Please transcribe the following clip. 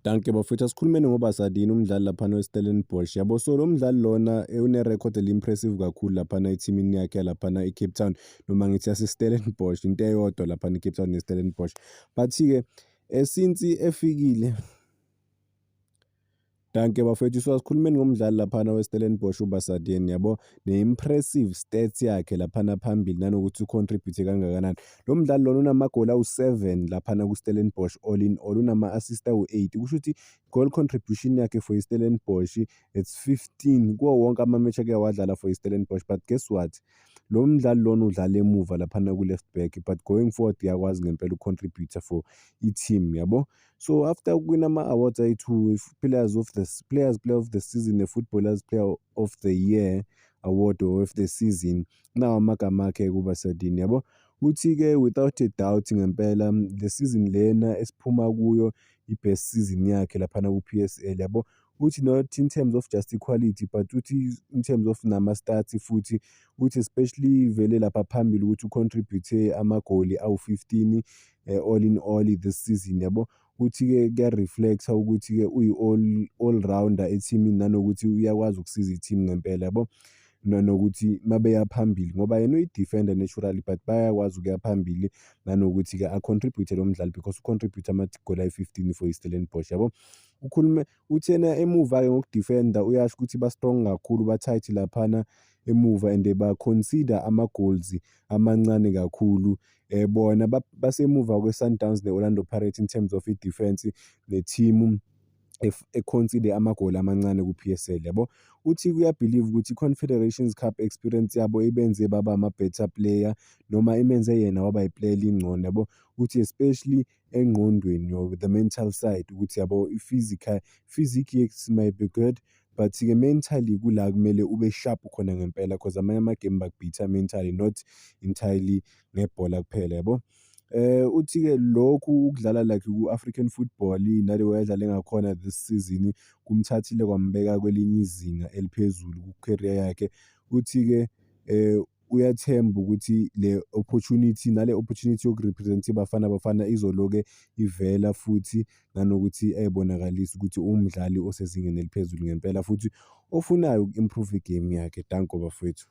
Danke bafowethu, asikhulumeni ngoBasadini umdlali laphana we-Stellenbosch yabo. So lo mdlali lona une-record eli-impressive kakhulu laphana ethimini yakhe laphana e-Cape Town, noma ngithi yase-Stellenbosch, into eyodwa laphana e-Cape Town ne-Stellenbosch. But-ke since efikile, danke bafowethu, so asikhulumeni ngomdlali laphana we-Stellenbosch uBasadini yabo, ne-impressive stats yakhe laphana phambili nanokuthi u-contribute kangakanani. Lo mdlali lona unamagoli awu-7 laphana ku-Stellenbosch all in all, unama-assist awu-8, kusho ukuthi goal contribution yakhe for i-Stellenbosch it's 15 kuwo wonke ama-match ake wadlala for i-Stellenbosch. But guess what, lo mdlali lona udlala emuva laphana ku-left back, but going forward uyakwazi ngempela uku-contribute for i-team yabo. So after kuwina ama-awards ayi-2, players player of the season, ne-footballers player of the year award or of the season, nawo amagama akhe kuBasadini yabo. Uthi-ke without a doubt ngempela le season lena esiphuma kuyo i-best season yakhe laphana ku-PSL yabo. Uthi not in terms of just equality, but uthi in terms of nama-stats futhi, uthi especially vele lapha phambili ukuthi ucontribute amagoli awu-15 all in all this season yabo. Uthi-ke kuya-reflecta ukuthi-ke all rounder ethimini, nanokuthi uyakwazi ukusiza i-team ngempela yabo, nanokuthi mabeya phambili ngoba yena uyi-defender naturally, but bayakwazi ukuya phambili, nanokuthi-ke a-contribute lo mdlali because ucontribute amagoli ayi-15 for i-Stellenbosch yabo. Uthi yena emuva-ke ngokudifenda uyasho ukuthi ba-strong kakhulu, ba-tight laphana emuva, and ba-consider ama-goals amancane kakhulu. Bona basemuva kwe-Sundowns ne-Orlando Pirates in terms of i-defense ne-team e-consider amagoli amancane ku-PSL yabo. Uthi uyabelieve ukuthi i-Confederations Cup experience yabo ibenze baba ama-better player, noma imenze yena waba yi-player elingcono yabo. Uthi especially engqondweni or the mental side, ukuthi yabo physique might be good, but-ke mentally kula kumele ube sharp khona ngempela, cause amanye ama-game bakubhitha mentally, not entirely ngebhola kuphela yabo. Uthi-ke lokhu ukudlala like ku-African football naleyo ayedlale ngakhona this season kumthathile kwambeka kwelinye izinga eliphezulu ku-career yakhe. Uthi-ke uyathemba ukuthi nale opportunity yokurepresent iBafana izoloke ivela futhi, nanokuthi aybonakalisa ukuthi umdlali osezingeni eliphezulu ngempela futhi ofunayo uku-improve igame yakhe. Danko bafowethu.